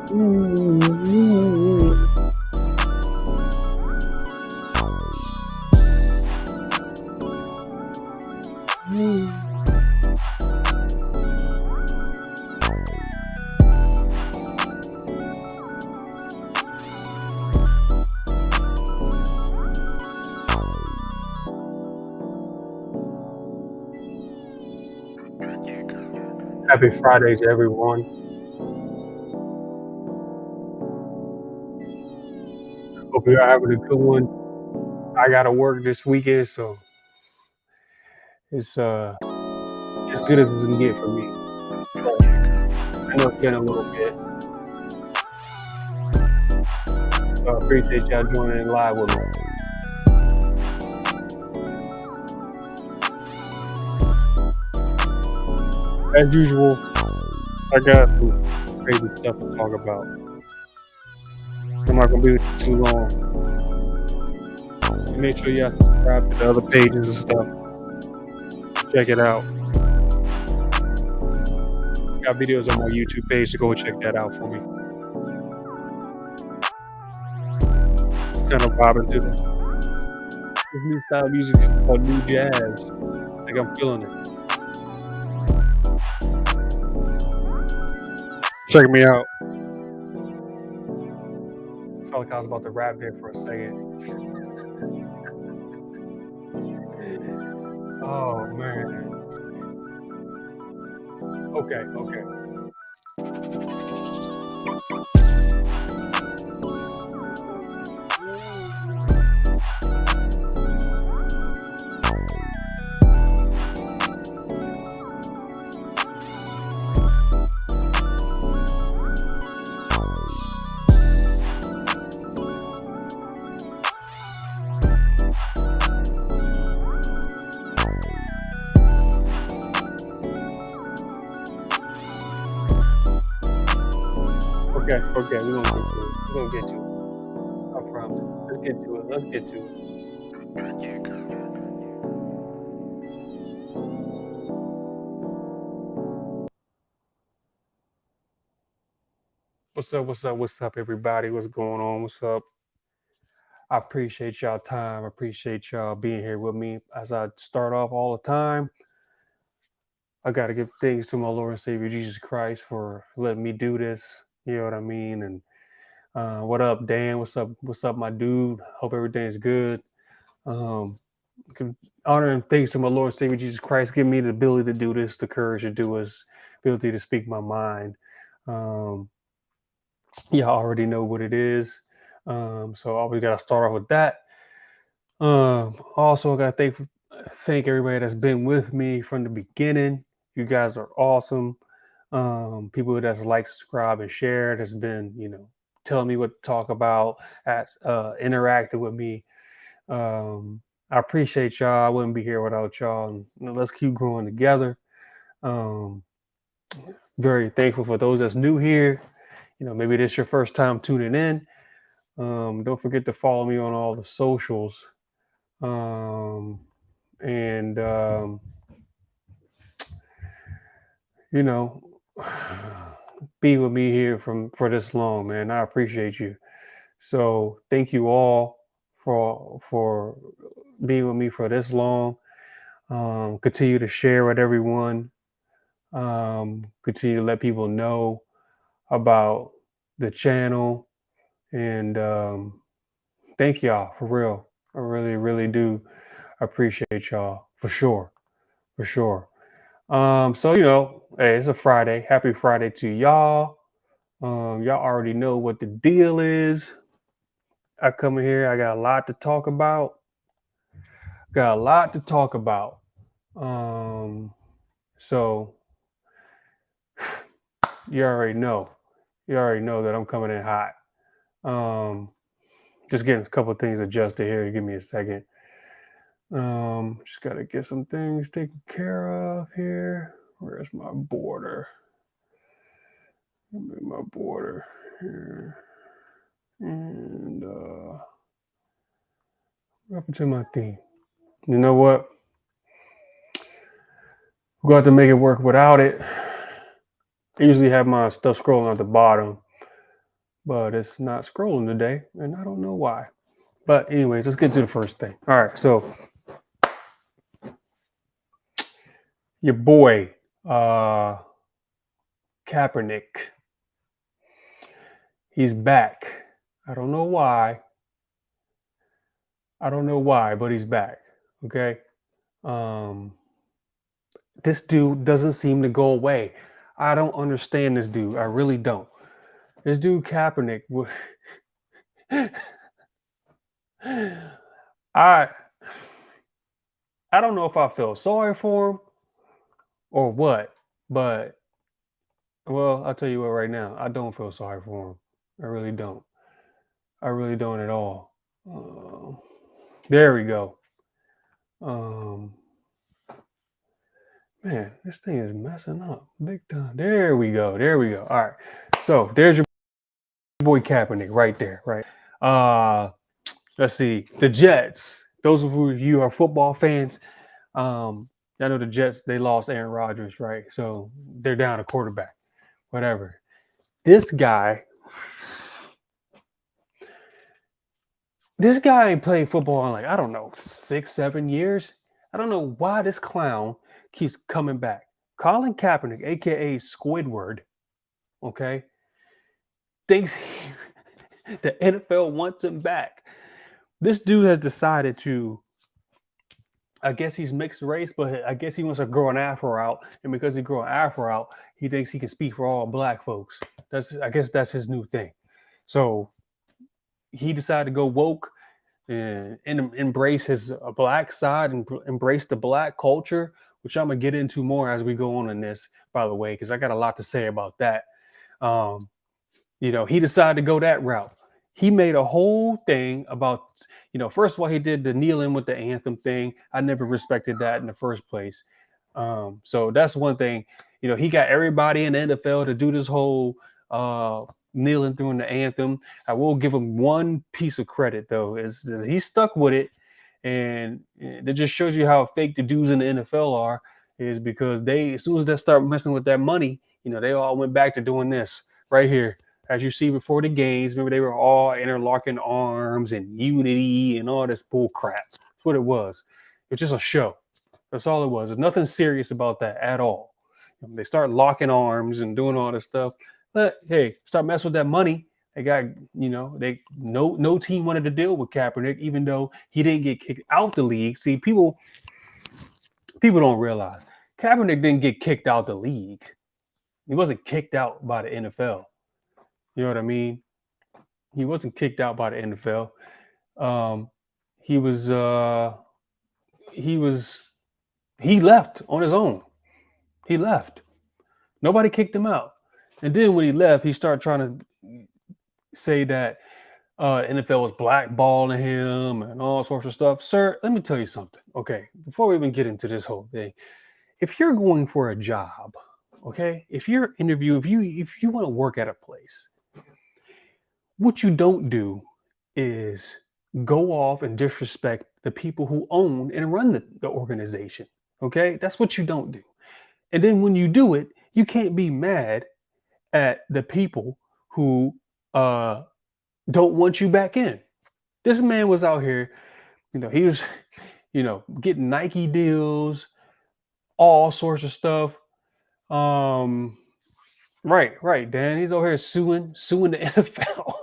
Happy Fridays, everyone. Hope you're having a good one. I gotta work this weekend, so it's as good as it's gonna get for me. But I know it's been a little bit. So I appreciate y'all joining in live with me. As usual, I got some crazy stuff to talk about. I'm not gonna be with you too long. Make sure y'all subscribe to the other pages and stuff. Check it out. Got videos on my YouTube page, so go check that out for me. Kind of vibing to this new style of music called new jazz. Like I'm feeling it. Check me out. Felt like I was about to rap there for a second. Oh man. Okay. Okay. We're gonna get to it. We're gonna get to it. I promise. Let's get to it. Let's get to it. What's up, everybody? What's going on? What's up? I appreciate y'all time. I appreciate y'all being here with me. As I start off all the time, I gotta give thanks to my Lord and Savior Jesus Christ for letting me do this. You know what I mean? And what up, Dan? What's up? What's up, my dude? Hope everything's good. Um, Honor and thanks to my Lord and Savior Jesus Christ, give me the ability to do this, the courage to do this, ability to speak my mind. Um, yeah, I already know what it is. So always got to start off with that. Also, I got to thank everybody that's been with me from the beginning. You guys are awesome. People that's like, subscribe, and share. That's been, telling me what to talk about, interacting with me. I appreciate y'all. I wouldn't be here without y'all. And, let's keep growing together. Um, Very thankful for those that's new here. Maybe this is your first time tuning in. Don't forget to follow me on all the socials. And you know, be with me here for this long, man. I appreciate you. So thank you all for being with me for this long. Continue to share with everyone. Continue to let people know about the channel, and thank y'all for real. I really, really do appreciate y'all for sure. So hey, it's a Friday. Happy Friday to y'all. Y'all already know what the deal is. I come in here, I got a lot to talk about. Got a lot to talk about. Um, so you already know. You already know that I'm coming in hot. Um, just getting a couple of things adjusted here. Give me a second. Just gotta get some things taken care of here. Where's my border? My border here. And what happened to my theme? You know what? We're going to have to make it work without it. I usually have my stuff scrolling at the bottom, but it's not scrolling today, and I don't know why. But anyways, let's get to the first thing. All right, so your boy uh Kaepernick, he's back. I don't know why. I don't know why, but he's back. Okay. Um, this dude doesn't seem to go away. I don't understand this dude. I really don't. This dude Kaepernick, I I don't know if I feel sorry for him or what, but well, I'll tell you what right now. I don't feel sorry for him. I really don't. I really don't at all. Um, there we go. Um, man, this thing is messing up big time. There we go. There we go. All right. So there's your boy Kaepernick right there. Right. Uh, let's see. The Jets. Those of you who are football fans, I know the Jets. They lost Aaron Rodgers, right? So they're down a quarterback. Whatever. This guy. This guy ain't played football in like I don't know 6, 7 years. I don't know why this clown keeps coming back. Colin Kaepernick, aka Squidward, okay, thinks the NFL wants him back. This dude has decided to, I guess he's mixed race, but I guess he wants to grow an afro out. And because he grew an afro out, he thinks he can speak for all black folks. I guess that's his new thing. So he decided to go woke and embrace his black side and embrace the black culture, which I'm gonna get into more as we go on in this, by the way, because I got a lot to say about that. Um, he decided to go that route. He made a whole thing about, first of all, he did the kneeling with the anthem thing. I never respected that in the first place. So that's one thing. He got everybody in the NFL to do this whole kneeling during the anthem. I will give him one piece of credit though, is he stuck with it, and it just shows you how fake the dudes in the NFL are. Is because as soon as they start messing with that money, they all went back to doing this right here as you see before the games. Remember, they were all interlocking arms and unity and all this bull crap. That's what it was. It's just a show. That's all it was. There's nothing serious about that at all. They start locking arms and doing all this stuff. But hey, start messing with that money. They got, they no team wanted to deal with Kaepernick, even though he didn't get kicked out the league. See, people don't realize Kaepernick didn't get kicked out the league. He wasn't kicked out by the NFL. You know what I mean? He wasn't kicked out by the NFL. Um, he was he was he left on his own. He left. Nobody kicked him out. And then when he left, he started trying to say that NFL was blackballing him and all sorts of stuff. Sir, let me tell you something. Okay, before we even get into this whole thing, if you're going for a job, okay, if you're interviewing, if you want to work at a place, what you don't do is go off and disrespect the people who own and run the organization. Okay, that's what you don't do. And then when you do it, you can't be mad at the people who uh, don't want you back in. This man was out here, he was, getting Nike deals, all sorts of stuff. Right, Dan. He's over here suing the NFL.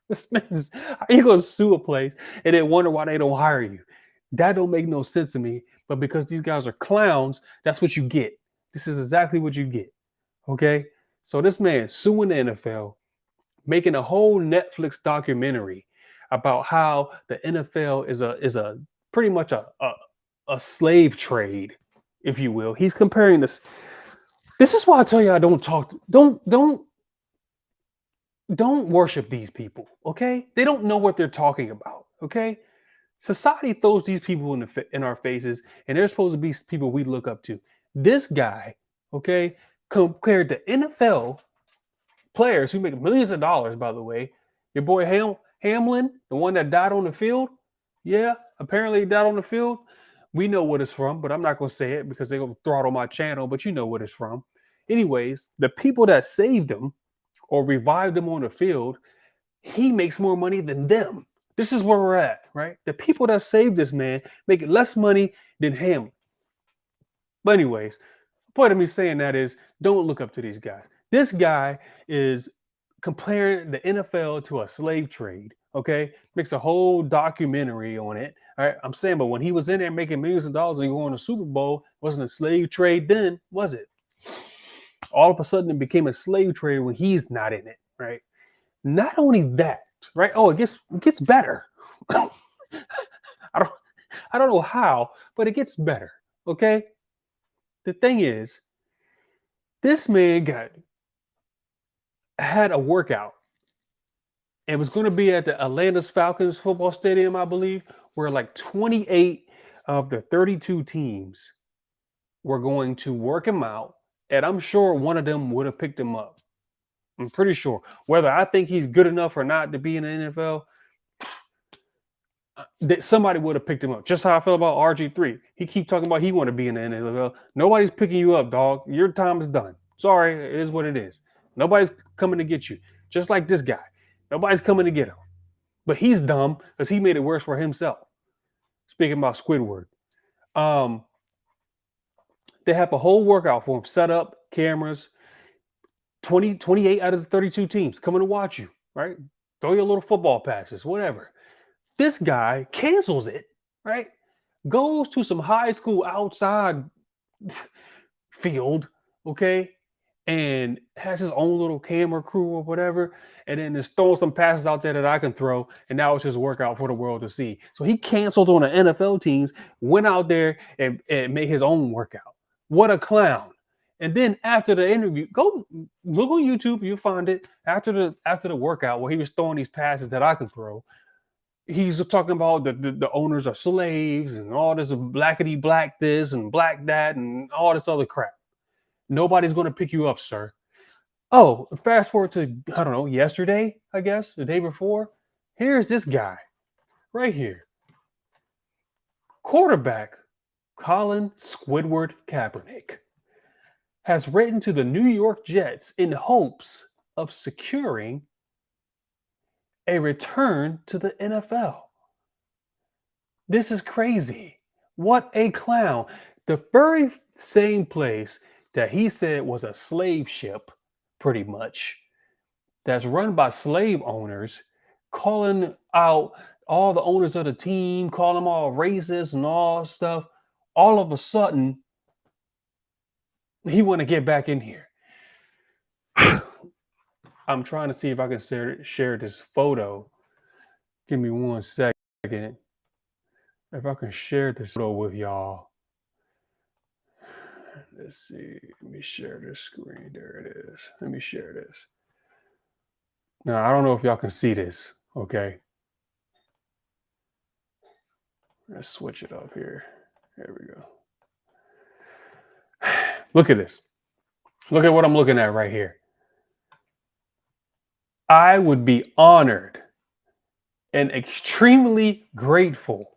This man is, how you gonna sue a place and then wonder why they don't hire you? That don't make no sense to me. But because these guys are clowns, that's what you get. This is exactly what you get. Okay. So this man suing the NFL, making a whole Netflix documentary about how the NFL is a pretty much a slave trade, if you will. He's comparing this. This is why I tell you I don't talk. Don't worship these people. Okay, they don't know what they're talking about. Okay, society throws these people in our faces, and they're supposed to be people we look up to. This guy, okay, compared to NFL players who make millions of dollars, by the way. Your boy Hamlin, the one that died on the field, yeah, apparently he died on the field. We know what it's from, but I'm not going to say it because they're going to throttle my channel, but you know what it's from. Anyways, the people that saved him or revived him on the field, he makes more money than them. This is where we're at, right? The people that saved this man make less money than him. But anyways, the point of me saying that is don't look up to these guys. This guy is comparing the NFL to a slave trade. Okay, makes a whole documentary on it. All right, I'm saying, but when he was in there making millions of dollars and going to Super Bowl, wasn't a slave trade then, was it? All of a sudden, it became a slave trade when he's not in it, right? Not only that, right? Oh, it gets better. I don't I don't know how, but it gets better. Okay. The thing is, this man got had a workout and was going to be at the Atlanta's Falcons football stadium, I believe, where like 28 of the 32 teams were going to work him out. And I'm sure one of them would have picked him up. I'm pretty sure. Whether I think he's good enough or not to be in the NFL, that somebody would have picked him up. Just how I feel about RG3. He keep talking about he want to be in the NFL. Nobody's picking you up, dog. Your time is done. Sorry, it is what it is. Nobody's coming to get you. Just like this guy. Nobody's coming to get him. But he's dumb because he made it worse for himself. Speaking about Squidward. Um, they have a whole workout for him, set up, cameras, 28 out of the 32 teams coming to watch you, right? Throw your little football passes, whatever. This guy cancels it, right? Goes to some high school outside field, okay, and has his own little camera crew or whatever, and then is throwing some passes out there that I can throw, and now it's just workout for the world to see. So he canceled on the NFL teams, went out there and made his own workout. What a clown. And then after the interview, go look on YouTube, you'll find it. After the workout where he was throwing these passes that I can throw, he's talking about the owners are slaves and all this blackety black this and black that and all this other crap. Nobody's going to pick you up, sir. Oh, fast forward to, I don't know, yesterday, I guess, the day before. Here's this guy right here. Quarterback Colin Squidward Kaepernick has written to the New York Jets in hopes of securing a return to the NFL. This is crazy. What a clown. The very same place that he said was a slave ship, pretty much, that's run by slave owners, calling out all the owners of the team, calling them all racist and all stuff. All of a sudden, he want to get back in here. I'm trying to see if I can share this photo. Give me 1 second. If I can share this photo with y'all. Let's see. Let me share this screen. There it is. Let me share this. Now, I don't know if y'all can see this. Okay. Let's switch it up here. There we go. Look at this. Look at what I'm looking at right here. I would be honored and extremely grateful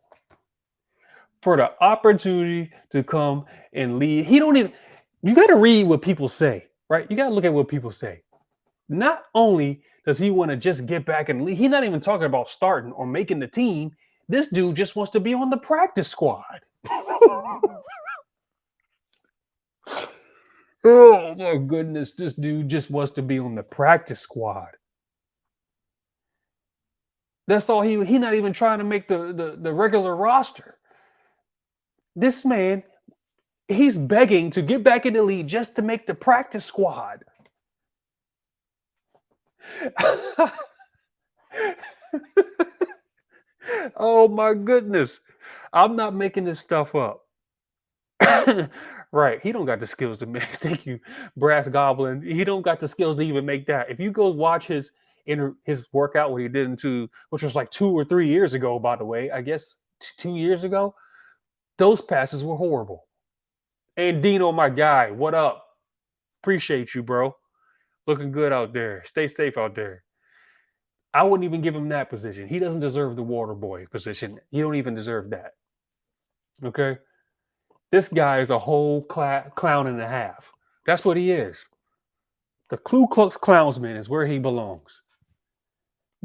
for the opportunity to come and lead. He don't even, you got to read what people say, right? You got to look at what people say. Not only does he want to just get back and lead, he's not even talking about starting or making the team. This dude just wants to be on the practice squad. Oh my goodness, this dude just wants to be on the practice squad. That's all he not even trying to make the regular roster. This man, he's begging to get back in the league just to make the practice squad. Oh my goodness. I'm not making this stuff up. Right. He don't got the skills to make. Thank you, Brass Goblin. He don't got the skills to even make that. If you go watch his workout, what he did which was like 2 or 3 years ago, by the way, I guess 2 years ago, those passes were horrible. And Dino, my guy, what up? Appreciate you, bro. Looking good out there. Stay safe out there. I wouldn't even give him that position. He doesn't deserve the water boy position. He don't even deserve that. Okay. This guy is a whole clown and a half. That's what he is. The Ku Klux Klownsman is where he belongs.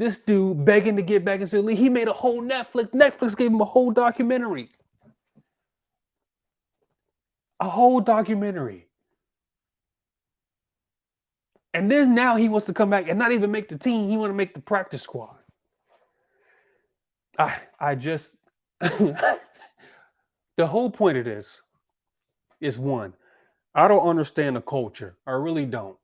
This dude begging to get back into the league. He made a whole Netflix. Netflix gave him a whole documentary. A whole documentary. And then now he wants to come back and not even make the team. He want to make the practice squad. I just the whole point of this is one. I don't understand the culture. I really don't.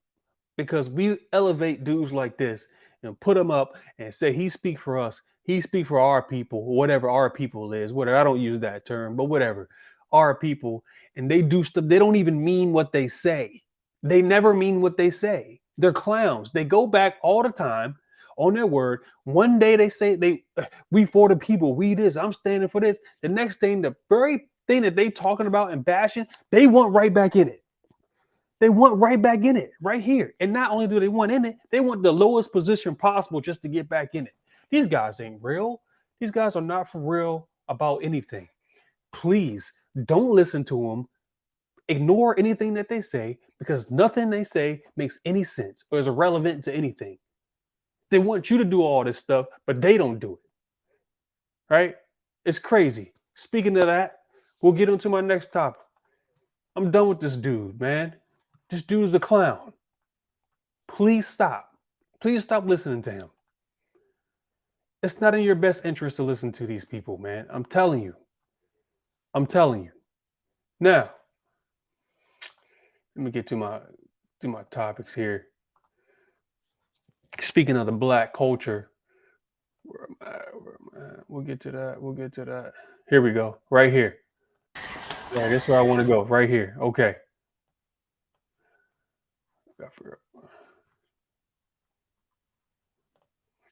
Because we elevate dudes like this and put them up and say he speak for us. He speak for our people, whatever our people is, whatever. I don't use that term, but whatever. Our people. And they do stuff. They don't even mean what they say. They never mean what they say. They're clowns. They go back all the time on their word. One day they say we for the people, we this, I'm standing for this. The next thing, the very thing that they talking about and bashing, they want right back in it. They want right back in it, right here. And not only do they want in it, they want the lowest position possible just to get back in it. These guys ain't real. These guys are not for real about anything. Please don't listen to them. Ignore anything that they say because nothing they say makes any sense or is irrelevant to anything. They want you to do all this stuff, but they don't do it. Right? It's crazy. Speaking of that, we'll get into my next topic. I'm done with this dude, man. This dude is a clown. Please stop. Please stop listening to him. It's not in your best interest to listen to these people, man. I'm telling you. I'm telling you. Now, let me get to my topics here. Speaking of the black culture, where am I? Where am I? We'll get to that. We'll get to that. Here we go. Right here. Yeah, this is where I want to go. Right here. Okay. I forgot.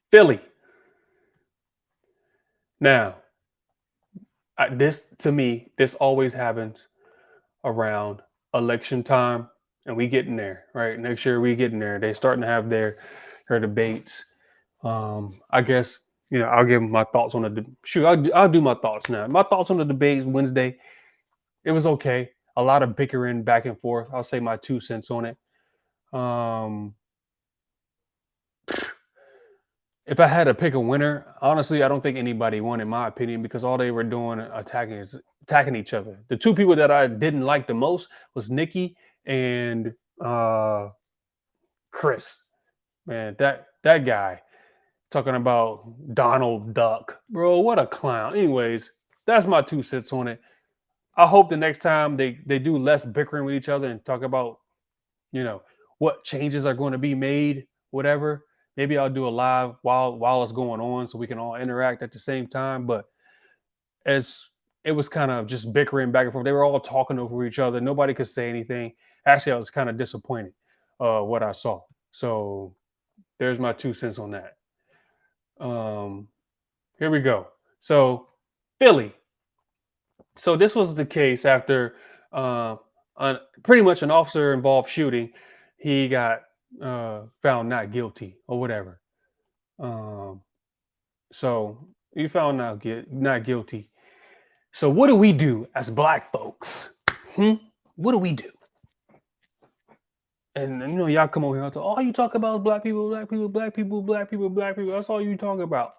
Philly. Now, this to me, this always happens around election time, and we getting there, right? Next year we getting there. They starting to have their debates. I guess I'll give my thoughts on shoot. I'll do my thoughts now. My thoughts on the debates Wednesday. It was okay. A lot of bickering back and forth. I'll say my 2 cents on it. Um, if I had to pick a winner, honestly, I don't think anybody won, in my opinion, because all they were doing attacking each other. The two people that I didn't like the most was Nikki and Chris. Man, that guy talking about Donald Duck, bro. What a clown. Anyways, that's my 2 cents on it. I hope the next time they do less bickering with each other and talk about you know what changes are going to be made, whatever. Maybe I'll do a live while it's going on so we can all interact at the same time. But as it was kind of just bickering back and forth, they were all talking over each other. Nobody could say anything. Actually, I was kind of disappointed what I saw. So there's my 2 cents on that. Um, Here we go. So Philly. So this was the case after pretty much an officer involved shooting. He got found not guilty or whatever. Um, so you found not guilty. So what do we do as black folks? What do we do? And y'all come over here and talk, all you talk about is black people, black people, black people, black people, black people. That's all you talk about.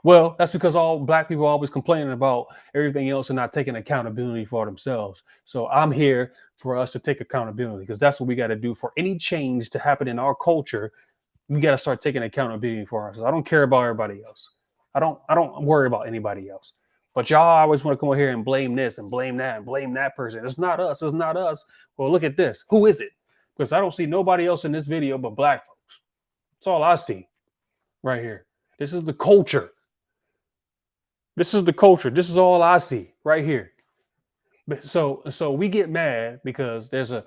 Well, that's because all black people are always complaining about everything else and not taking accountability for themselves. So I'm here for us to take accountability because that's what we got to do for any change to happen in our culture. We got to start taking accountability for ourselves. I don't care about everybody else. I don't worry about anybody else. But y'all always want to come over here and blame this and blame that and blame that person. It's not us. It's not us. Well, look at this. Who is it? Because I don't see nobody else in this video but black folks. That's all I see right here. This is the culture. This is the culture. This is all I see right here. But so we get mad because there's y'all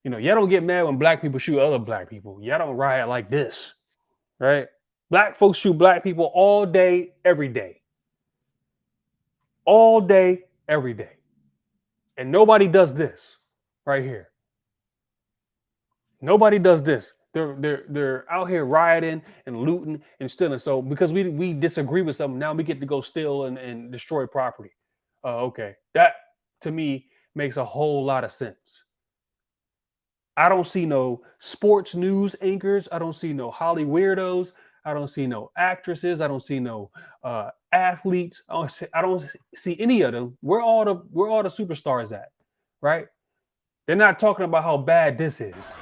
don't get mad when black people shoot other black people. Y'all don't riot like this, right? Black folks shoot black people all day, every day. All day, every day. And nobody does this right here. Nobody does this. They're out here rioting and looting and stealing. So because we disagree with something, now we get to go steal and destroy property. Okay. That to me makes a whole lot of sense. I don't see no sports news anchors. I don't see no Holly weirdos. I don't see no actresses. I don't see no athletes. I don't see any of them. Where all the superstars at, right? They're not talking about how bad this is.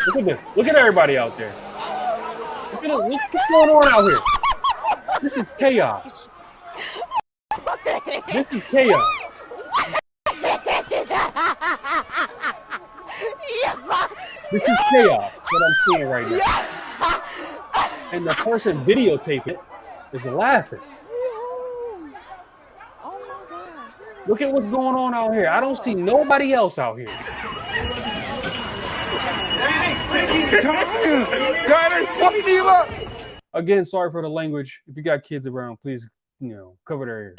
Look at this. Look at everybody out there. Look what's going on out here. This is chaos. This is chaos. This is chaos, what I'm seeing right now. And the person videotaping it is laughing. Look at what's going on out here. I don't see nobody else out here. Again, sorry for the language. If you got kids around, please, cover their ears.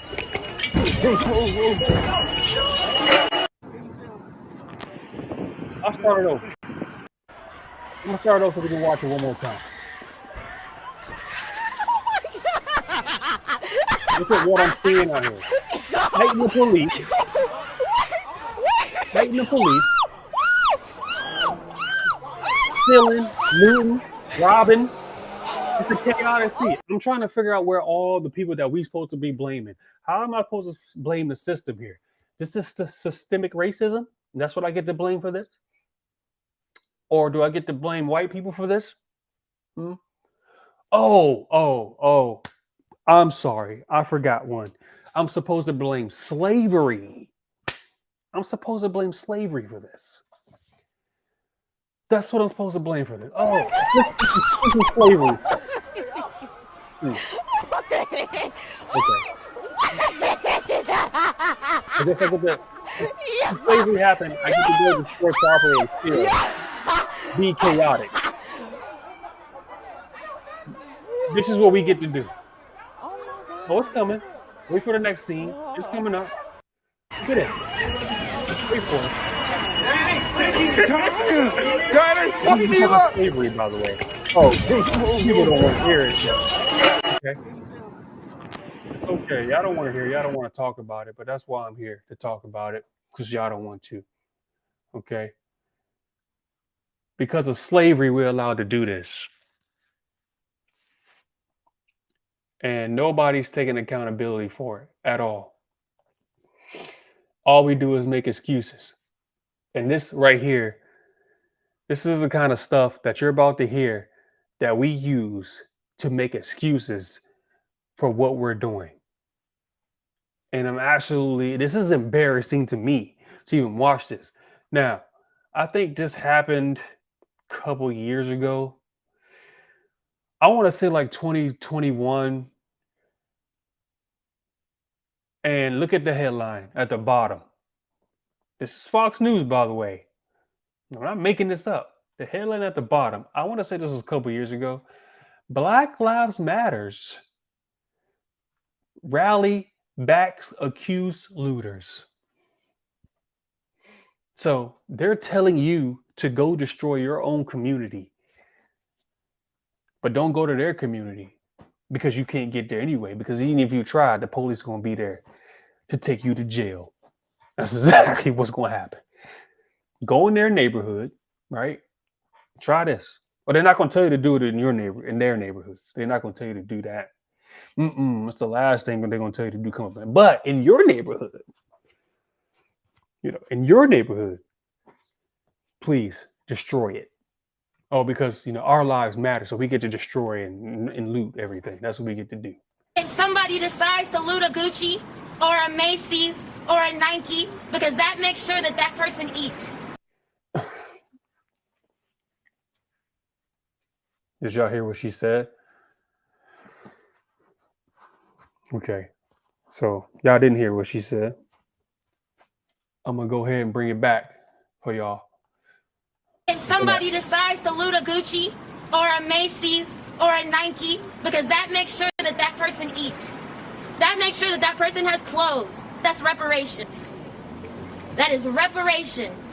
I'll start it over. I'm gonna start it over so we can watch it one more time. Look at what I'm seeing out here. Hating the police. Hating the police. Stealing, looting, robbing. It's a chaotic scene. I'm trying to figure out where all the people that we supposed to be blaming. How am I supposed to blame the system here? This is the systemic racism? That's what I get to blame for this? Or do I get to blame white people for this? Oh. I'm sorry. I forgot one. I'm supposed to blame slavery. I'm supposed to blame slavery for this. That's what I'm supposed to blame for this. Oh, this is slavery. Okay. I guess I get to, if slavery happened, I get to build the store properly and still be chaotic. This is what we get to do. Oh, it's coming. Wait for the next scene. It's coming up. Get it. Wait for it. Slavery, by the way. Oh, people don't want to hear it yet. Okay. It's okay. Y'all don't want to hear it. Y'all don't want to talk about it, but that's why I'm here to talk about it, because y'all don't want to. Okay. Because of slavery, we're allowed to do this. And nobody's taking accountability for it at all. All we do is make excuses. And this right here, this is the kind of stuff that you're about to hear that we use to make excuses for what we're doing. And this is embarrassing to me to even watch this. Now, I think this happened a couple years ago. I want to say like 2021. And look at the headline at the bottom. This is Fox News, by the way. I'm not making this up. The headline at the bottom, I want to say this was a couple years ago. Black Lives Matters rally backs accused looters. So they're telling you to go destroy your own community, but don't go to their community because you can't get there anyway. Because even if you try, the police are going to be there to take you to jail. That's exactly what's going to happen. Go in their neighborhood, right? Try this. But they're not going to tell you to do it in their neighborhood. They're not going to tell you to do that. It's the last thing they're going to tell you to do. Come up. But in your neighborhood, please destroy it. Oh, because our lives matter, so we get to destroy and loot everything. That's what we get to do. If somebody decides to loot a Gucci or a Macy's or a Nike, because that makes sure that person eats. Did y'all hear what she said? Okay, so y'all didn't hear what she said. I'm gonna go ahead and bring it back for y'all. If somebody decides to loot a Gucci or a Macy's or a Nike, because that makes sure that person eats. That makes sure that person has clothes. That's reparations. That is reparations.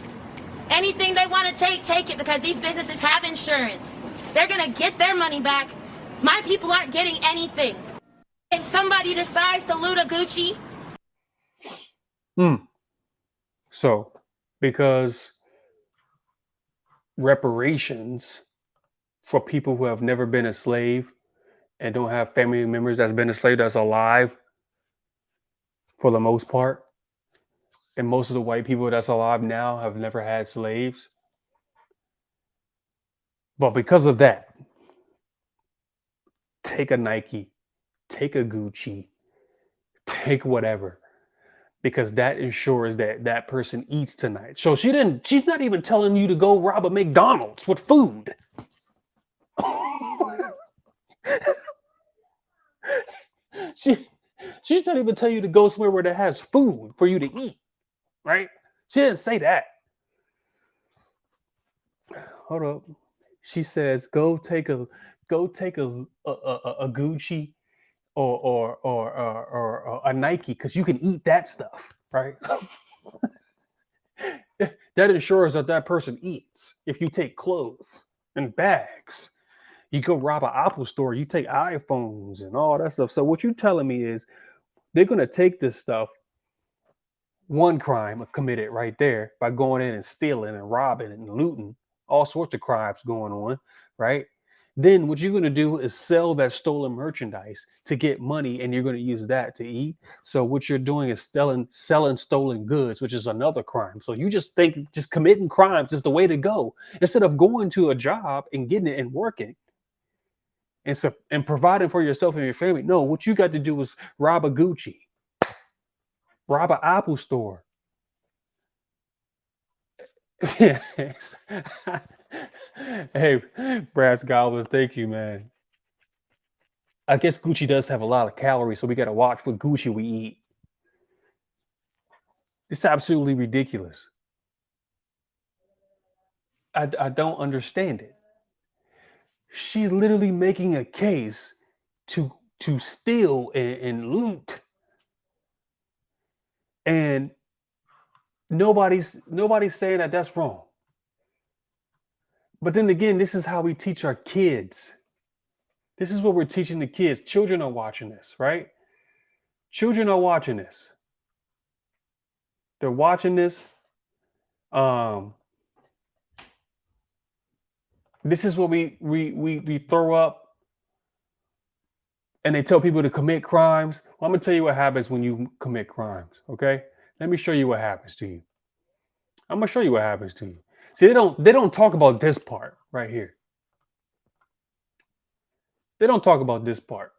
Anything they want to take it, because these businesses have insurance. They're going to get their money back, My people aren't getting anything. If somebody decides to loot a Gucci, Mm. So, because reparations for people who have never been a slave and don't have family members that's been a slave that's alive for the most part, and most of the white people that's alive now have never had slaves. But because of that, take a Nike, take a Gucci, take whatever, because that ensures that that person eats tonight. So she's not even telling you to go rob a McDonald's with food. she she's not even telling you to go somewhere where that has food for you to eat, right? She didn't say that. Hold up. She says go take a Gucci or a Nike because you can eat that stuff, right? That ensures that that person eats. If you take clothes and bags, you go rob an Apple store, you take iPhones and all that stuff. So what you're telling me is they're gonna take this stuff, one crime committed right there by going in and stealing and robbing and looting, all sorts of crimes going on, right? Then what you're going to do is sell that stolen merchandise to get money, and you're going to use that to eat. So what you're doing is selling stolen goods, which is another crime. So you just think just committing crimes is the way to go instead of going to a job and getting it and working and providing for yourself and your family. No, what you got to do is rob a Gucci, rob an Apple store. Yes. Hey, Brass Goblin, thank you, man. I guess Gucci does have a lot of calories, so we got to watch what Gucci we eat. It's absolutely ridiculous. I don't understand it. She's literally making a case to steal and loot, and nobody's saying that that's wrong. But then again, this is how we teach our kids. This is what we're teaching the kids. Children are watching this, right? Children are watching this. They're watching this. Um, this is what we throw up, and they tell people to commit crimes. Well, I'm gonna tell you what happens when you commit crimes. Okay, let me show you what happens to you. I'm gonna show you what happens to you. See, they don't talk about this part right here. They don't talk about this part.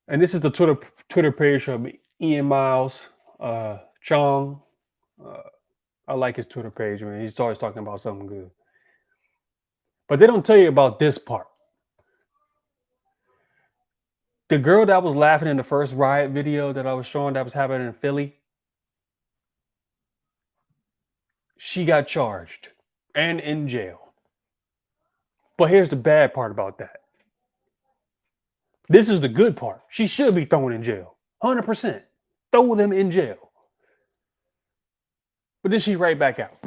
And this is the Twitter page of Ian Miles Chong. Uh, I like his Twitter page, man. He's always talking about something good. But they don't tell you about this part. The girl that was laughing in the first riot video that I was showing that was happening in Philly, she got charged and in jail. But here's the bad part about that. This is the good part. She should be thrown in jail. 100%. Throw them in jail. But then she right back out.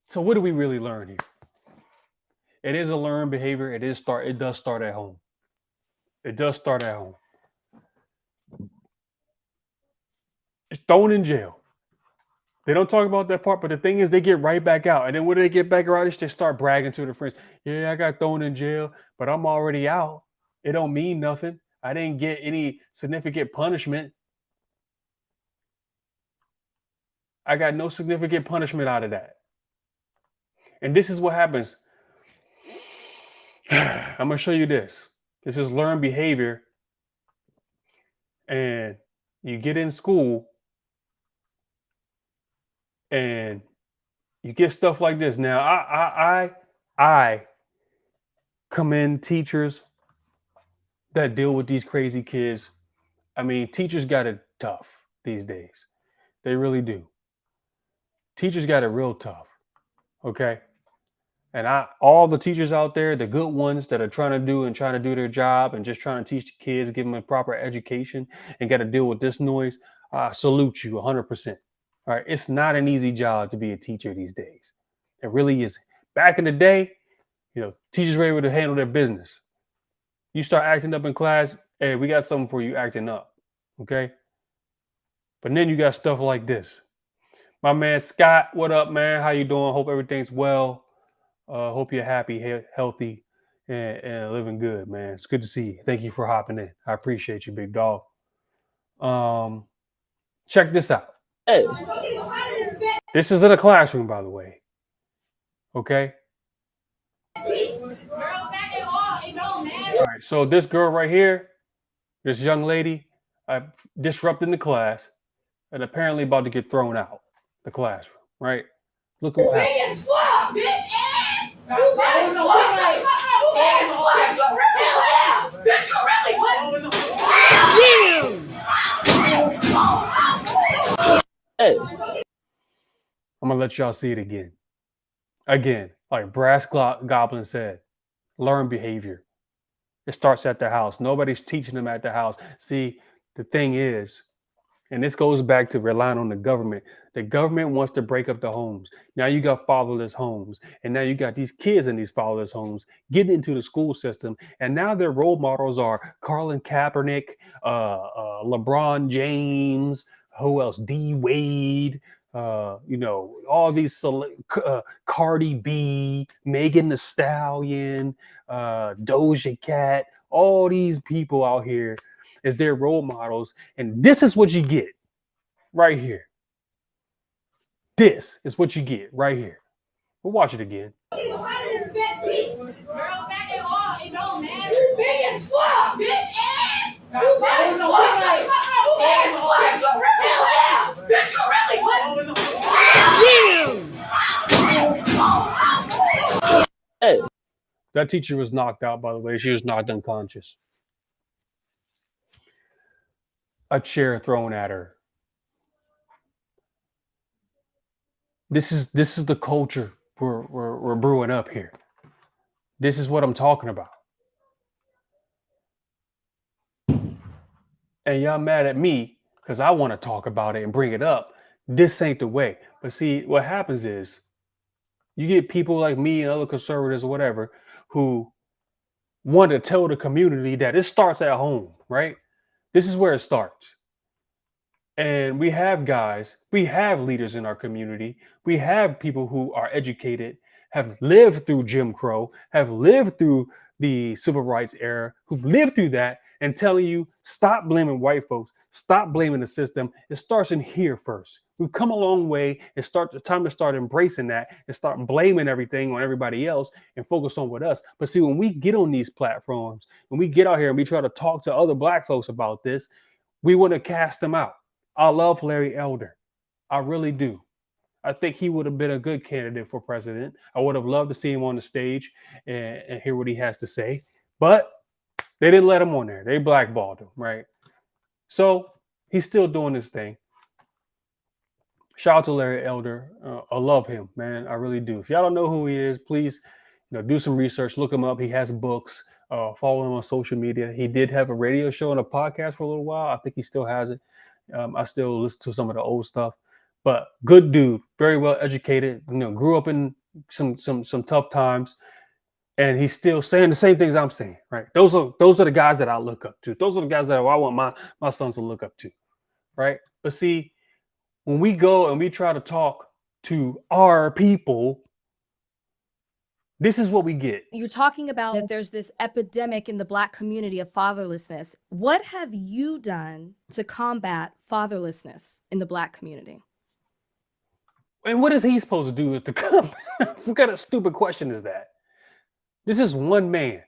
So what do we really learn here? It is a learned behavior. It does start at home. It does start at home. It's thrown in jail. They don't talk about that part, but the thing is, they get right back out. And then when they get back out, they start bragging to their friends. Yeah, I got thrown in jail, but I'm already out. It don't mean nothing. I didn't get any significant punishment. I got no significant punishment out of that. And this is what happens. I'm going to show you this. This is learned behavior. And you get in school and you get stuff like this. Now, I commend teachers that deal with these crazy kids. I mean, teachers got it tough these days. They really do. Teachers got it real tough. Okay. And all the teachers out there, the good ones that are trying to do their job and just trying to teach the kids, give them a proper education and got to deal with this noise, I salute you 100%. All right. It's not an easy job to be a teacher these days. It really isn't. Back in the day, Teachers were able to handle their business. You start acting up in class, hey, we got something for you acting up. Okay. But then you got stuff like this. My man Scott, what up, man? How you doing? Hope everything's well. Hope you're happy, healthy, and living good, man. It's good to see you. Thank you for hopping in. I appreciate you, big dog. Um, Check this out. Hey. This is in a classroom, by the way. Okay. All right. So this girl right here, this young lady, disrupting the class, and apparently about to get thrown out the classroom. Right. Look at what happened. Hey. I'm gonna let y'all see it again. Again, like Brass Goblin said, learn behavior. It starts at the house. Nobody's teaching them at the house. See, the thing is, and this goes back to relying on the government. The government wants to break up the homes. Now you got fatherless homes, and now you got these kids in these fatherless homes getting into the school system, and now their role models are Colin Kaepernick, LeBron James, who else? D Wade. All these Cardi B, Megan Thee Stallion, Doja Cat, all these people out here as their role models. And this is what you get right here. This is what you get right here. We'll watch it again. Hey. That teacher was knocked out, by the way. She was knocked unconscious. A chair thrown at her. This is the culture we're brewing up here. This is what I'm talking about. And y'all mad at me because I want to talk about it and bring it up. This ain't the way. But see, what happens is you get people like me and other conservatives or whatever who want to tell the community that it starts at home, right? This is where it starts. And we have leaders in our community. We have people who are educated, have lived through Jim Crow, have lived through the civil rights era, who've lived through that, and telling you, stop blaming white folks, stop blaming the system. It starts in here first. We've come a long way. It's time to start embracing that and start blaming everything on everybody else and focus on with us. But see, when we get on these platforms, when we get out here and we try to talk to other black folks about this, we want to cast them out. I love Larry Elder. I really do. I think he would have been a good candidate for president. I would have loved to see him on the stage and hear what he has to say. But they didn't let him on there. They blackballed him, right? So he's still doing his thing. Shout out to Larry Elder. I love him, man. I really do. If y'all don't know who he is, please, do some research. Look him up. He has books. Follow him on social media. He did have a radio show and a podcast for a little while. I think he still has it. I still listen to some of the old stuff, but good dude, very well educated. Grew up in some tough times, and he's still saying the same things I'm saying. Right? Those are the guys that I look up to. Those are the guys that I want my sons to look up to. Right? But see, when we go and we try to talk to our people, this is what we get. You're talking about that there's this epidemic in the Black community of fatherlessness. What have you done to combat fatherlessness in the Black community? And what is he supposed to do to come? What kind of stupid question is that? This is one man.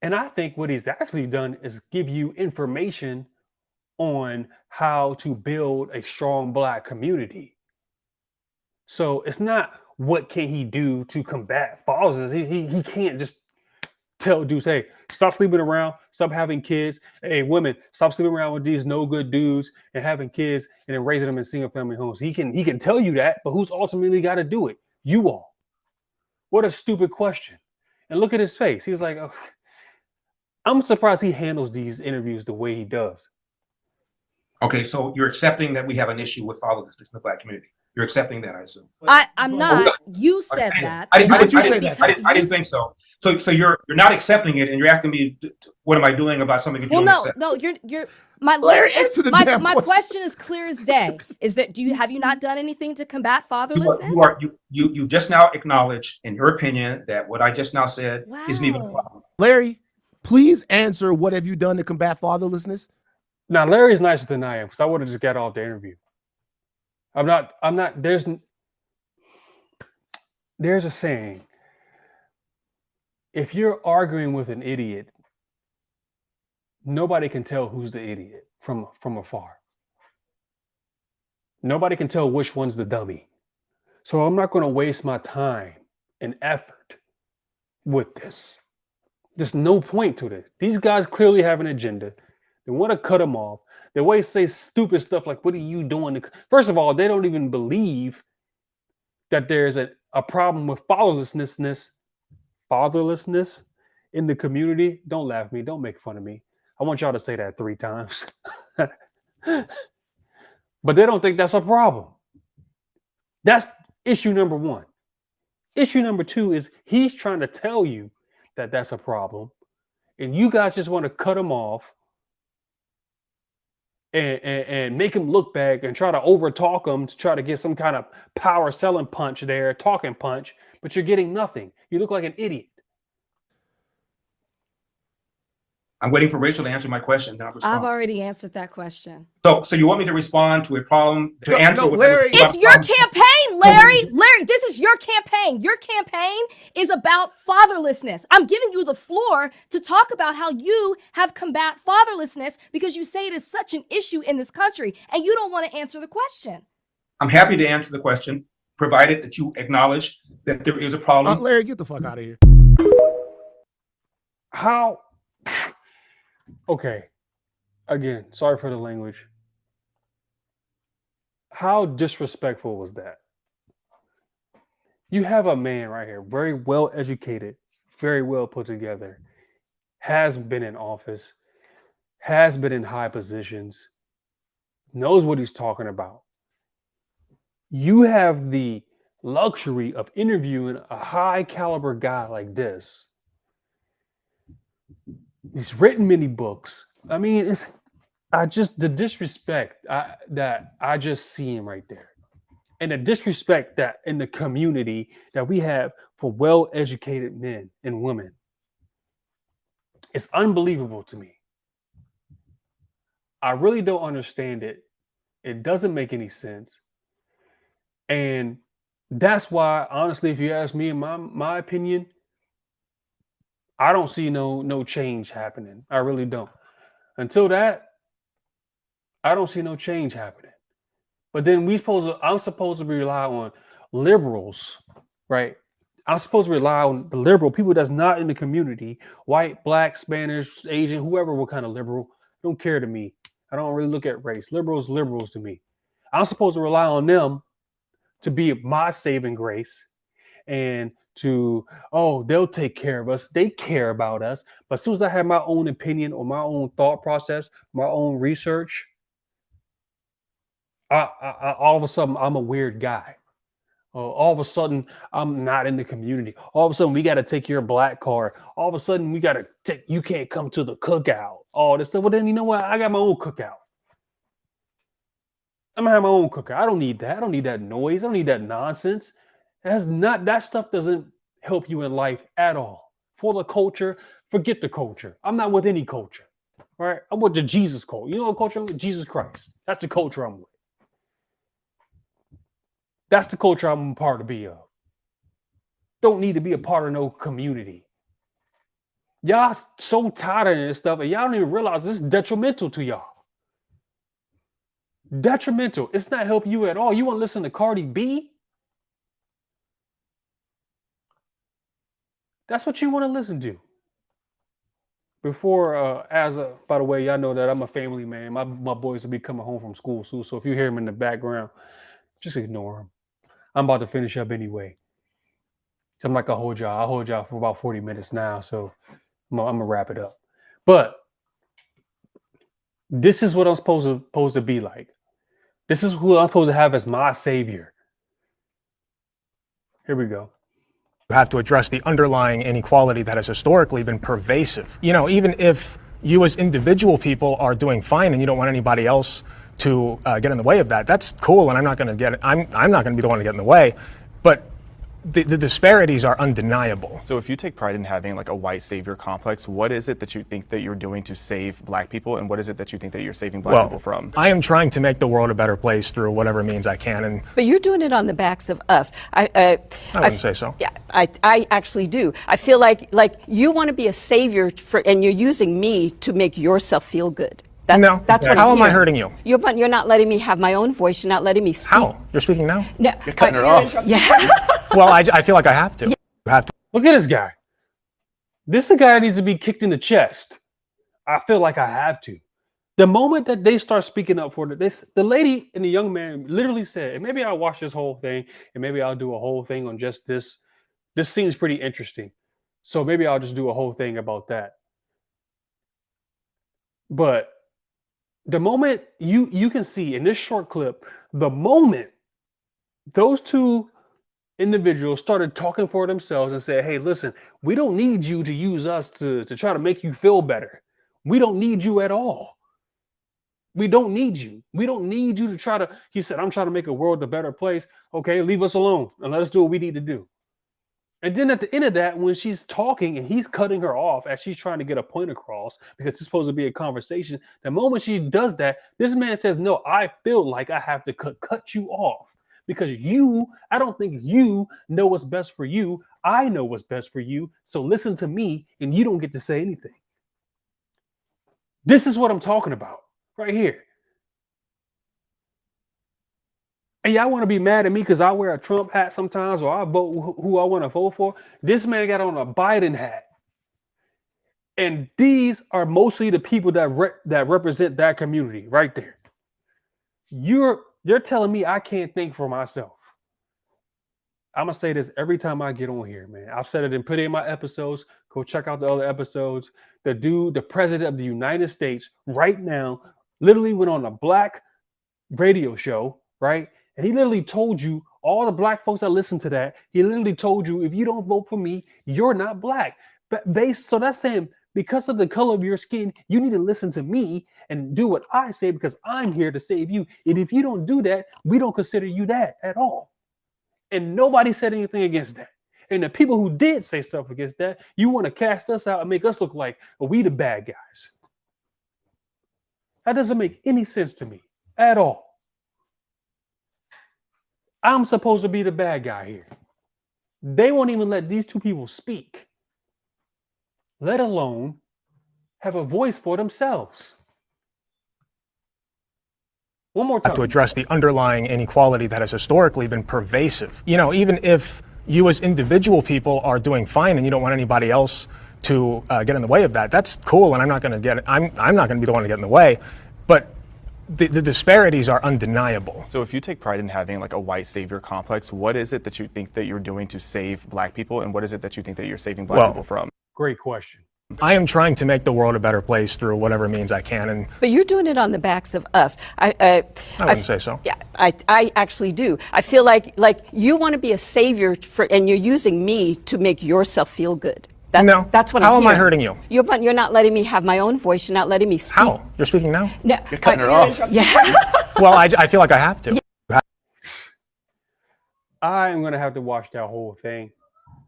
And I think what he's actually done is give you information on how to build a strong Black community. So it's not what can he do to combat fatherlessness. He can't just tell dudes, hey, stop sleeping around, stop having kids. Hey, women, stop sleeping around with these no good dudes and having kids and then raising them in single family homes. He can tell you that, but who's ultimately got to do it? You all. What a stupid question. And look at his face. He's like, oh. I'm surprised he handles these interviews the way he does. Okay, so you're accepting that we have an issue with fatherlessness in the Black community? You're accepting that, I assume. I'm not. You said that. I didn't because think so. So you're not accepting it, and you're asking me, what am I doing about something that you Well, don't no, accept? no, you're my Larry, answer the damn my question. question is clear as day. Is that have you not done anything to combat fatherlessness? You just now acknowledged, in your opinion, that what I just now said isn't even a Wow. problem. Larry, please answer, what have you done to combat fatherlessness? Now, Larry's nicer than I am, because I would have just got off the interview. I'm not, there's a saying. If you're arguing with an idiot, nobody can tell who's the idiot from afar. Nobody can tell which one's the dummy. So I'm not going to waste my time and effort with this. There's no point to this. These guys clearly have an agenda. They want to cut them off. They always say stupid stuff like, what are you doing? First of all, they don't even believe that there's a problem with fatherlessness in the community. Don't laugh at me. Don't make fun of me. I want y'all to say that 3 times. But they don't think that's a problem. That's issue number 1. Issue number 2 is he's trying to tell you that that's a problem, and you guys just want to cut him off and make him look bad and try to overtalk him to try to get some kind of power selling punch there, talking punch, but you're getting nothing. You look like an idiot. I'm waiting for Rachel to answer my question, then I'll respond. I've already answered that question. So you want me to respond to a problem, to answer what Larry, it's your campaign, Larry. Larry, this is your campaign. Your campaign is about fatherlessness. I'm giving you the floor to talk about how you have combat fatherlessness because you say it is such an issue in this country and you don't want to answer the question. I'm happy to answer the question, provided that you acknowledge that there is a problem. Larry, get the fuck out of here. How? Okay. Again, sorry for the language. How disrespectful was that? You have a man right here, very well educated, very well put together, has been in office, has been in high positions, knows what he's talking about. You have the luxury of interviewing a high caliber guy like this. He's written many books. I mean, the disrespect that I just see him right there. And the disrespect that in the community that we have for well-educated men and women. It's unbelievable to me. I really don't understand it. It doesn't make any sense. And that's why, honestly, if you ask me, in my opinion, I don't see no change happening. I really don't. Until that, I don't see no change happening. But then I'm supposed to rely on liberals, right? I'm supposed to rely on the liberal people that's not in the community, white, black, Spanish, Asian, whoever, what kind of liberal, don't care to me. I don't really look at race. Liberals to me. I'm supposed to rely on them to be my saving grace and they'll take care of us. They care about us. But as soon as I have my own opinion or my own thought process, my own research, I all of a sudden I'm a weird guy. All of a sudden I'm not in the community. All of a sudden we got to take your black card. All of a sudden you can't come to the cookout. All this stuff. Well, then you know what? I got my own cookout. I'm gonna have my own cookout. I don't need that. I don't need that noise. I don't need that nonsense. That stuff doesn't help you in life at all. For the culture, forget the culture. I'm not with any culture. Right? I'm with the Jesus culture. You know what culture I'm with? Jesus Christ. That's the culture I'm with. That's the culture I'm a part of. Don't need to be a part of no community. Y'all so tired of this stuff, and y'all don't even realize this is detrimental to y'all. Detrimental. It's not helping you at all. You want to listen to Cardi B? That's what you want to listen to. By the way, y'all know that I'm a family man. My boys will be coming home from school soon. So if you hear them in the background, just ignore them. I'm about to finish up anyway. So I'm not gonna hold y'all. I'll hold y'all for about 40 minutes now. So I'm gonna wrap it up. But this is what I'm supposed to be like. This is who I'm supposed to have as my savior. Here we go. You have to address the underlying inequality that has historically been pervasive. You know, even if you as individual people are doing fine and you don't want anybody else to get in the way of that, that's cool, and I'm not going to be the one to get in the way. But the disparities are undeniable. So if you take pride in having like a white savior complex, what is it that you think that you're doing to save black people, and what is it that you think that you're saving black people from? I am trying to make the world a better place through whatever means I can. And but you're doing it on the backs of us. I wouldn't say so. Yeah, I actually do. I feel like you want to be a savior and you're using me to make yourself feel good. That's what How I'm am I hurting you? You're not letting me have my own voice. You're not letting me speak. How? You're speaking now? No, You're cutting her off. Yeah. Well, I feel like I have to. Yeah. You have to. Look at this guy. This is a guy that needs to be kicked in the chest. I feel like I have to. The moment that they start speaking up for this, the lady and the young man literally said, and maybe I'll watch this whole thing, and maybe I'll do a whole thing on just this. This seems pretty interesting. So maybe I'll just do a whole thing about that. But the moment you can see in this short clip, the moment those two individuals started talking for themselves and said, hey, listen, we don't need you to use us to try to make you feel better. We don't need you at all. We don't need you. We don't need you to try to, he said, I'm trying to make a world a better place. Okay, leave us alone and let us do what we need to do. And then at the end of that, when she's talking and he's cutting her off as she's trying to get a point across, because it's supposed to be a conversation, the moment she does that, this man says, no, I feel like I have to cut you off because I don't think you know what's best for you. I know what's best for you. So listen to me and you don't get to say anything. This is what I'm talking about right here. And y'all want to be mad at me because I wear a Trump hat sometimes or I vote who I want to vote for. This man got on a Biden hat. And these are mostly the people that represent that community right there. You're telling me I can't think for myself. I'm going to say this every time I get on here, man. I've said it and put it in my episodes. Go check out the other episodes. The president of the United States right now literally went on a black radio show, right? And he literally told you, all the black folks that listen to that, he literally told you, if you don't vote for me, you're not black. But so that's saying, because of the color of your skin, you need to listen to me and do what I say because I'm here to save you. And if you don't do that, we don't consider you that at all. And nobody said anything against that. And the people who did say stuff against that, you want to cast us out and make us look like we the bad guys. That doesn't make any sense to me at all. I'm supposed to be the bad guy here. They won't even let these two people speak, let alone have a voice for themselves. One more time. To address the underlying inequality that has historically been pervasive. You know, even if you as individual people are doing fine and you don't want anybody else to get in the way of that, that's cool, and I'm not going to be the one to get in the way. But the disparities are undeniable. So if you take pride in having like a white savior complex, what is it that you think that you're doing to save black people, and what is it that you think that you're saving black people from? Great question. I am trying to make the world a better place through whatever means I can. And but you're doing it on the backs of us. I wouldn't say so. Yeah, I actually do. I feel like you want to be a savior and you're using me to make yourself feel good. That's what I'm hearing. How am I hurting you? You're not letting me have my own voice. You're not letting me speak. How? You're speaking now? No, you're cutting her off. Yeah. Well, I feel like I have to. Yeah. I'm going to have to watch that whole thing.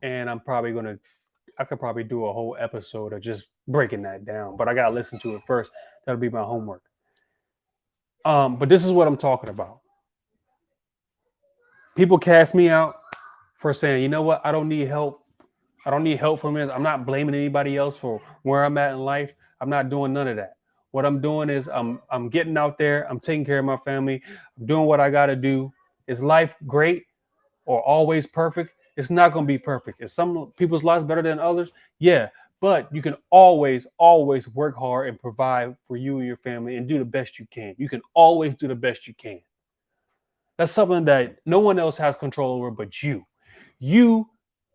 And I could probably do a whole episode of just breaking that down. But I got to listen to it first. That'll be my homework. But this is what I'm talking about. People cast me out for saying, you know what? I don't need help. I don't need help from it. I'm not blaming anybody else for where I'm at in life. I'm not doing none of that. What I'm doing is I'm getting out there. I'm taking care of my family. I'm doing what I got to do. Is life great or always perfect? It's not going to be perfect. Is some people's lives better than others? Yeah. But you can always work hard and provide for you and your family and do the best you can. You can always do the best you can. That's something that no one else has control over but you. You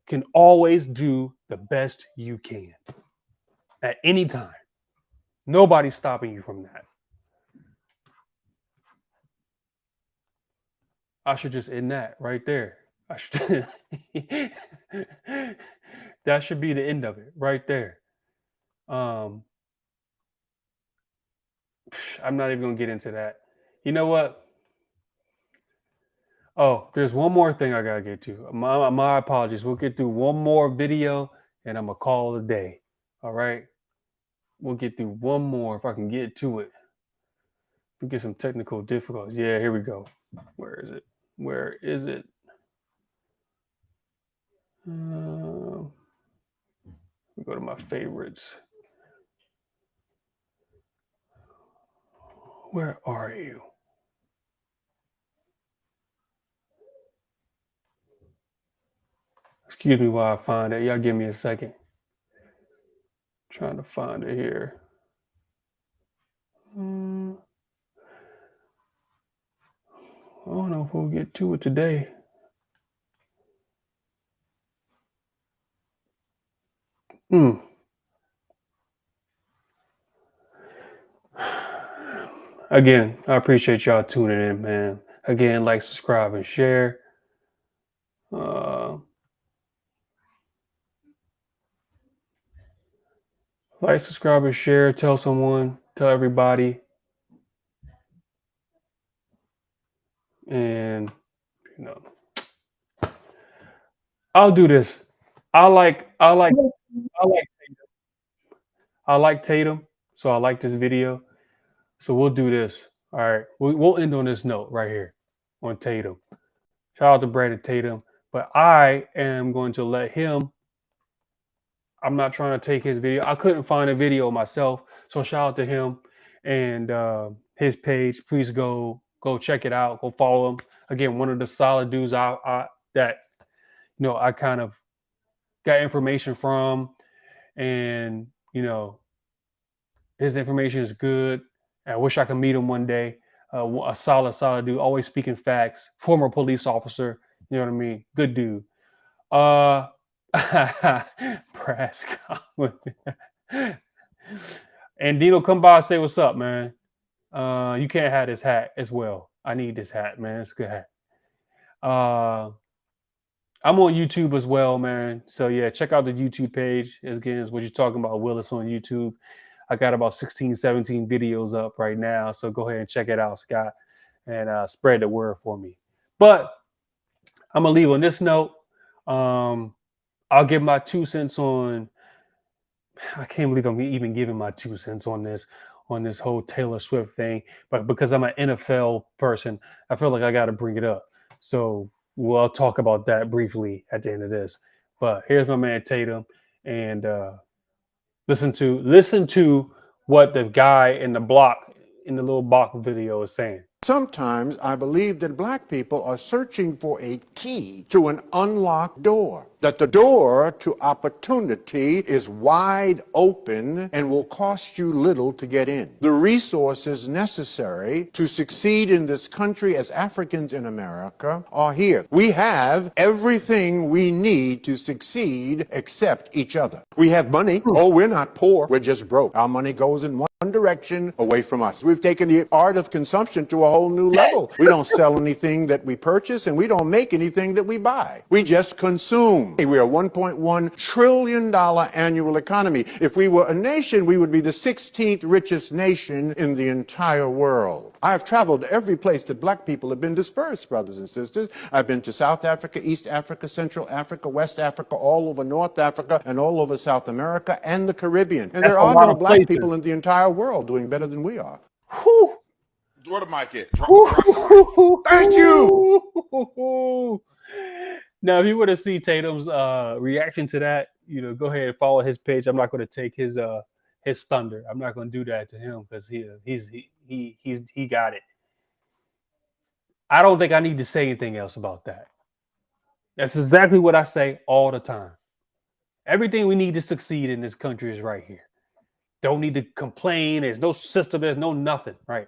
can always do the best you can at any time. Nobody's stopping you from that. I should just end that right there. That should be the end of it right there. I'm not even gonna get into that. You know what? Oh, there's one more thing I gotta get to. My apologies. We'll get through one more video and I'm gonna call it a day. All right. We'll get through one more if I can get to it. We get some technical difficulties. Yeah, here we go. Where is it? Where is it? Go to my favorites. Where are you? Excuse me while I find it. Y'all give me a second. Trying to find it here. I don't know if we'll get to it today. Again, I appreciate y'all tuning in, man. Again, like, subscribe, and share. Like, subscribe, and share. Tell someone. Tell everybody. And I'll do this. I like Tatum, so I like this video. So we'll do this. All right, we'll end on this note right here on Tatum. Shout out to Brandon Tatum, but I am going to let him. I'm not trying to take his video. I couldn't find a video myself, so shout out to him and his page. Please go check it out. Go follow him. Again, one of the solid dudes that I kind of got information from, and his information is good. I wish I could meet him one day. A solid dude, always speaking facts. Former police officer, you know what I mean? Good dude. Brass and Dino, come by and say what's up, man. You can't have this hat as well. I need this hat, man. It's a good hat. I'm on YouTube as well, man. So yeah, check out the YouTube page. Again, is what you're talking about, Willis, on YouTube. I got about 16, 17 videos up right now. So go ahead and check it out, Scott, and spread the word for me. But I'm gonna leave on this note. I'll give my 2 cents on. I can't believe I'm even giving my 2 cents on this whole Taylor Swift thing, but because I'm an NFL person, I feel like I got to bring it up. So we'll talk about that briefly at the end of this. But here's my man Tatum, and listen to what the guy in the little block video is saying. Sometimes I believe that black people are searching for a key to an unlocked door. That the door to opportunity is wide open and will cost you little to get in. The resources necessary to succeed in this country as Africans in America are here. We have everything we need to succeed except each other. We have money. Oh, we're not poor. We're just broke. Our money goes in one direction away from us. We've taken the art of consumption to a whole new level. We don't sell anything that we purchase, and we don't make anything that we buy. We just consume. We are a $1.1 trillion annual economy. If we were a nation, we would be the 16th richest nation in the entire world. I've traveled to every place that black people have been dispersed, brothers and sisters. I've been to South Africa, East Africa, Central Africa, West Africa, all over North Africa, and all over South America and the Caribbean. And there are no black people in the entire world doing better than we are. Whew. Draw the mic in. Thank you. Now, if you want to see Tatum's reaction to that, go ahead and follow his page. I'm not going to take his thunder. I'm not going to do that to him because he got it. I don't think I need to say anything else about that. That's exactly what I say all the time. Everything we need to succeed in this country is right here. Don't need to complain. There's no system. There's no nothing, right?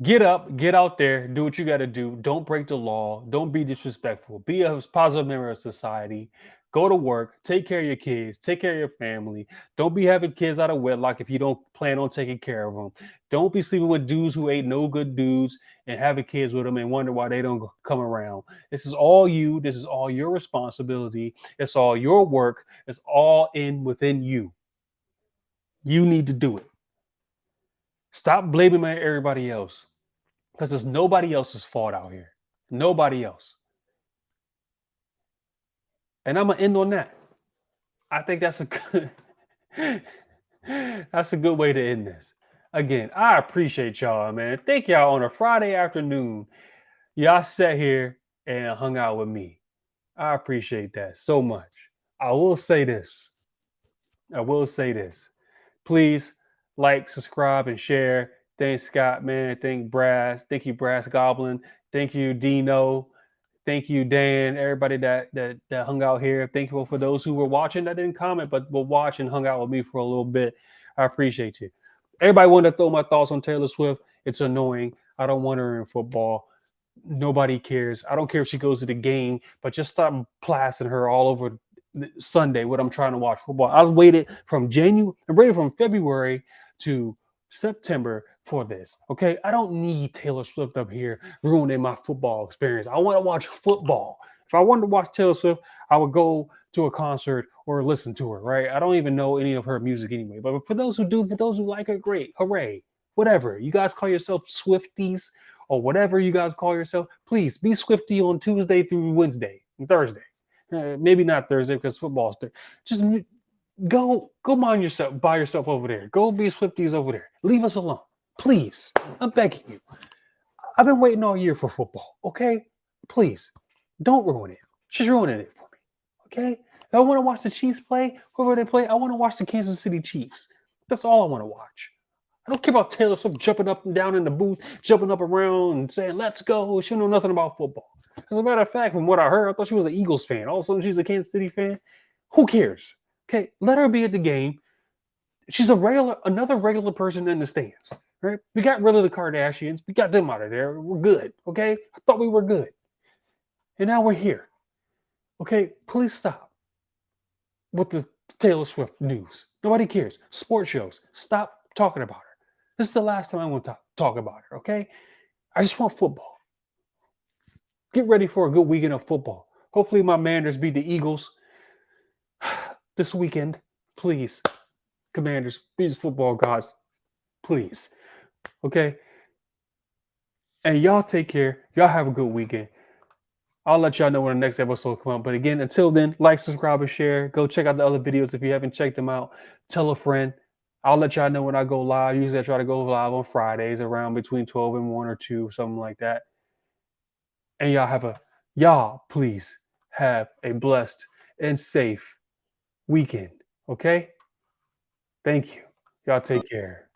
Get up, get out there, do what you got to do. Don't break the law. Don't be disrespectful. Be a positive member of society. Go to work, take care of your kids, take care of your family. Don't be having kids out of wedlock if you don't plan on taking care of them. Don't be sleeping with dudes who ain't no good dudes and having kids with them and wonder why they don't come around. This is all you. This is all your responsibility. It's all your work. It's all within you. You need to do it. Stop blaming everybody else because it's nobody else's fault out here. Nobody else. And I'm gonna end on that. I think that's a good that's a good way to end this. Again, I appreciate y'all, man. Thank y'all on a Friday afternoon. Y'all sat here and hung out with me. I appreciate that so much. I will say this. I will say this. Please like, subscribe, and share. Thanks, Scott, man. Thank Brass. Thank you, Brass Goblin. Thank you, Dino. Thank you, Dan. Everybody that hung out here. Thank you for those who were watching that didn't comment, but will watch and hung out with me for a little bit. I appreciate you. Everybody wanted to throw my thoughts on Taylor Swift. It's annoying. I don't want her in football. Nobody cares. I don't care if she goes to the game, but just stop blasting her all over Sunday when I'm trying to watch football. I waited from February to September for this. Okay, I don't need Taylor Swift up here ruining my football experience. I want to watch football. If I wanted to watch Taylor Swift, I would go to a concert or listen to her. Right? I don't even know any of her music anyway. But for those who do, for those who like her, great, hooray! Whatever you guys call yourself, Swifties or whatever you guys call yourself, please be Swifty on Tuesday through Wednesday and Thursday. Maybe not Thursday because football's there. Just go mind yourself by yourself over there. Go be Swifties over there. Leave us alone, please. I'm begging you. I've been waiting all year for football. Okay, please don't ruin it. She's ruining it for me. Okay, if I want to watch the Chiefs play, whoever they play, I want to watch the Kansas City Chiefs. That's all I want to watch. I don't care about Taylor Swift jumping up and down in the booth, jumping up around and saying, let's go. She don't know nothing about football. As a matter of fact, from what I heard, I thought she was an Eagles fan. All of a sudden, she's a Kansas City fan. Who cares? Okay, let her be at the game. She's another regular person in the stands. Right? We got rid of the Kardashians. We got them out of there. We're good. Okay? I thought we were good. And now we're here. Okay, please stop with the Taylor Swift news. Nobody cares. Sports shows. Stop talking about her. This is the last time I want to talk about her, okay? I just want football. Get ready for a good weekend of football. Hopefully my Manders beat the Eagles this weekend. Please, Commanders, these football gods, please, okay? And y'all take care. Y'all have a good weekend. I'll let y'all know when the next episode come out. But again, until then, like, subscribe, and share. Go check out the other videos if you haven't checked them out. Tell a friend. I'll let y'all know when I go live. Usually I try to go live on Fridays around between 12 and 1 or 2, something like that. And y'all please have a blessed and safe weekend. Okay? Thank you. Y'all take care.